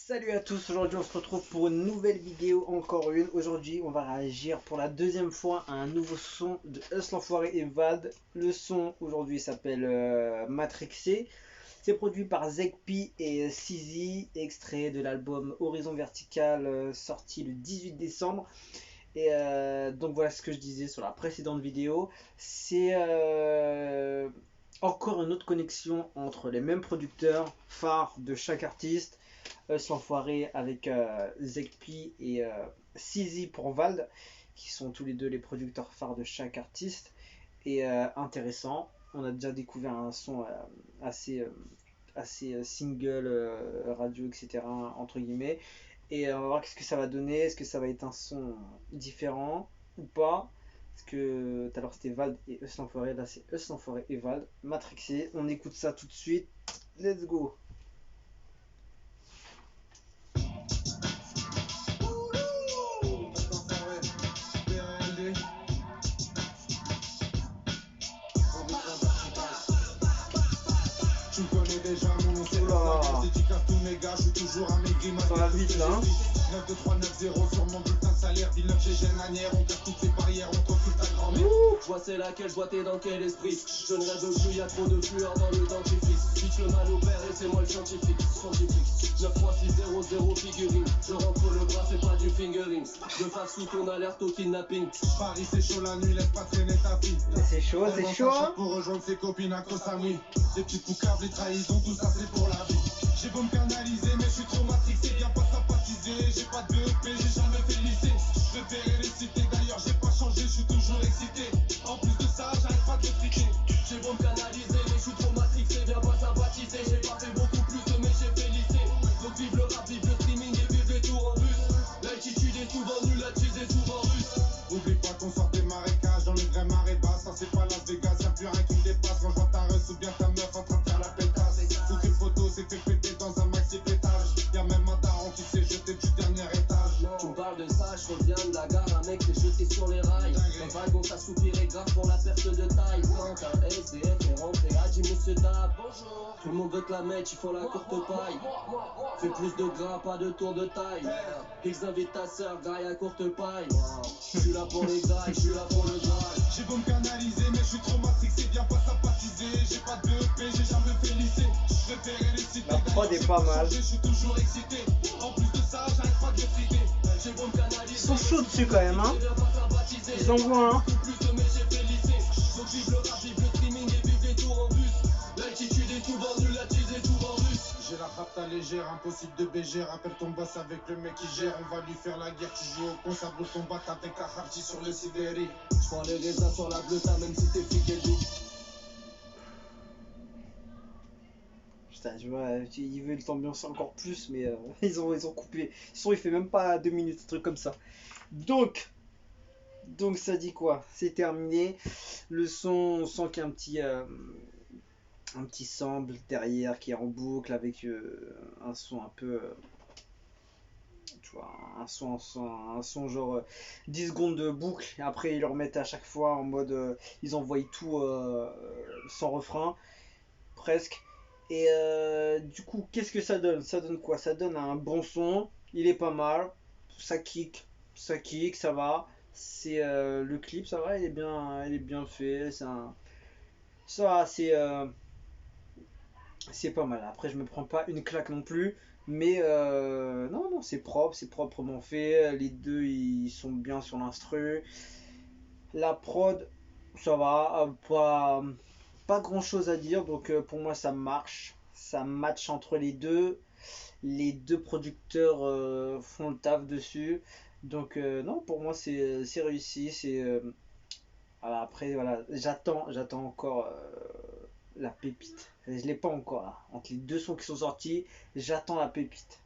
Salut à tous, aujourd'hui on se retrouve pour une nouvelle vidéo, encore une. Aujourd'hui on va réagir pour la deuxième fois à un nouveau son de Us l'Enfoiré et Vald. Le son aujourd'hui s'appelle Matrixé. C'est produit par Zekpi et Sizi, extrait de l'album Horizon Vertical sorti le 18 décembre. Et donc voilà ce que je disais sur la précédente vidéo. C'est encore une autre connexion entre les mêmes producteurs phares de chaque artiste. Us l'Enfoiré avec Zekpi et Sizi pour Vald, qui sont tous les deux les producteurs phares de chaque artiste. Et intéressant, on a déjà découvert un son assez single, radio, etc. entre guillemets. Et on va voir qu'est-ce que ça va donner. Est-ce que ça va être un son différent ou pas? Parce que tout à l'heure c'était Vald et Us l'Enfoiré, là c'est Us l'Enfoiré et Vald. Matrixé, on écoute ça tout de suite. Let's go! Tu connais déjà mon nom, c'est la dédicace tous mes gars, je suis toujours un maigri, ça va vite là. 92390 sur mon bulletin de salaire, 19 GG manière, on casse toutes les barrières, on t'occupe ta grand-mère. Je vois c'est laquelle, je vois t'es dans quel esprit. Je ne rêve plus, y'a trop de flueur dans le dentifrice. Bitch le mal au père et c'est moi le scientifique. 93600 figurine. Je rentre le bras, c'est pas du fingering. Je fasse sous ton alerte au kidnapping. Paris c'est chaud la nuit, laisse pas traîner ta vie. C'est chaud, c'est chaud hein. Pour rejoindre ses copines à Koh Samui. Des petites coucables, les trahisons, tout ça c'est pour la vie. J'ai beau me canaliser, mais je suis trop matrixé, viens pas sympathiser. J'ai pas de EP, j'ai jamais fait le lycée. Je préférais les citer, d'ailleurs j'ai pas changé, je suis toujours excité. En plus de ça, j'arrête pas de friquer. J'ai beau me canaliser, mais je suis trop matrixé, viens pas sympathiser. J'ai pas fait beaucoup plus, mais j'ai fait lycée. Donc vive le rap, vive le streaming et vive les tours en bus. L'altitude est souvent nulle, la cheese est souvent russe. Oublie pas qu'on sort des marécages dans les vraies marées basses. Ça c'est pas Las Vegas, y'a plus rien qui me dépasse. Quand je vois ta russe ou bien ta meuf en train de faire la pétasse. Toutes les photos c'est fait péter dans un maxi pétage. Y'a même un daron qui s'est jeté du dernier étage. Tu me parles de ça, je reviens de la gare, un mec s'est jeté sur les rails. Un wagon s'assoupirait grave pour la perte de taille. Quand un SDF est rentré, a dit monsieur Dab, bonjour. Tout le monde veut te la mettre, ils font la courte paille. Fais plus de gras, pas de tour de taille. Ils invitent ta sœur, graille à courte paille. Je suis là pour les grailles, je suis là pour le graille. J'ai beau me canaliser, mais je suis trop matrixé, viens pas sympathiser. J'ai pas de EP, j'ai jamais fait lycée. Je préférais les citer. La prod est pas mal. Je suis toujours excité. En plus de ça, j'arrête pas de friquer. J'ai beau me canaliser, Ils sont chauds dessus quand même hein. Ils envoient hein. mais j'ai fait lycée. Donc vive le rap, vive le streaming et vive les tours en bus. L'altitude est souvent nulle, la cheese est souvent russe. J'ai la rapta légère, impossible de BG. Rappelle ton boss avec le mec qui gère. On va lui faire la guerre, tu joues au con, ça bloque ton bat avec un hardy sur le sidéri. J'prends les raisins sur la bleuta, même si t'es flic et dit. Putain, je vois, ils veulent t'ambiancer encore plus, mais ils ont coupé. Le son il fait même pas 2 minutes, un truc comme ça. Donc ça dit quoi? C'est terminé. Le son, on sent qu'il y a un petit sample derrière qui est en boucle avec un son un peu. Tu vois, un son genre 10 secondes de boucle. Et après, ils le remettent à chaque fois en mode. Ils envoient tout sans refrain, presque. Et du coup, qu'est-ce que ça donne? Ça donne quoi? Ça donne un bon son. Il est pas mal. Ça kick, ça va. C'est le clip, ça va. Il est bien fait. Ça va, c'est pas mal. Après, je me prends pas une claque non plus. Mais non, c'est propre, c'est proprement fait. Les deux, ils sont bien sur l'instru. La prod, ça va. Pas grand chose à dire. Donc pour moi, ça marche. Ça match entre les deux. Les deux producteurs font le taf dessus. Donc non, pour moi, c'est réussi. Voilà, après, voilà, j'attends encore la pépite. Je l'ai pas encore là. Entre les deux sons qui sont sortis, j'attends la pépite.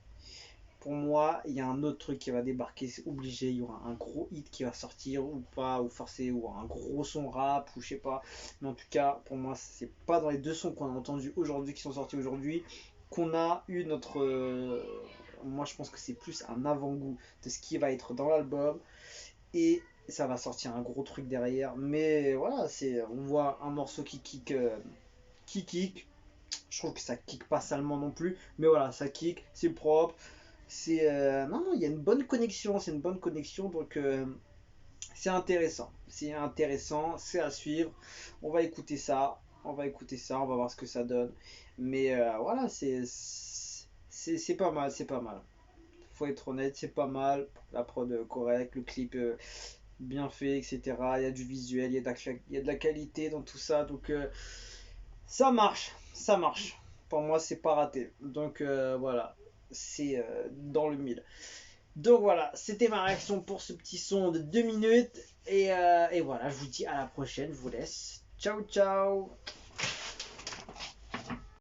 Pour moi, il y a un autre truc qui va débarquer, c'est obligé. Il y aura un gros hit qui va sortir ou pas, ou forcé, ou un gros son rap, ou je sais pas. Mais en tout cas, pour moi, c'est pas dans les deux sons qu'on a entendus aujourd'hui, qui sont sortis aujourd'hui, qu'on a eu notre. Moi, je pense que c'est plus un avant-goût de ce qui va être dans l'album. Et ça va sortir un gros truc derrière. Mais voilà, on voit un morceau qui kick. Je trouve que ça kick pas salement non plus, mais voilà, ça kick, c'est propre. Non, non, il y a une bonne connexion, c'est une bonne connexion, donc c'est intéressant. C'est intéressant, c'est à suivre. On va écouter ça, on va écouter ça, on va voir ce que ça donne. Mais voilà, c'est pas mal, c'est pas mal. Faut être honnête, c'est pas mal. La prod correcte, le clip bien fait, etc. Il y a du visuel, il y a de la qualité dans tout ça, donc ça marche, ça marche. Pour moi, c'est pas raté. Donc voilà, c'est dans le mille. Donc voilà, c'était ma réaction pour ce petit son de 2 minutes. Et voilà, je vous dis à la prochaine, je vous laisse. Ciao, ciao!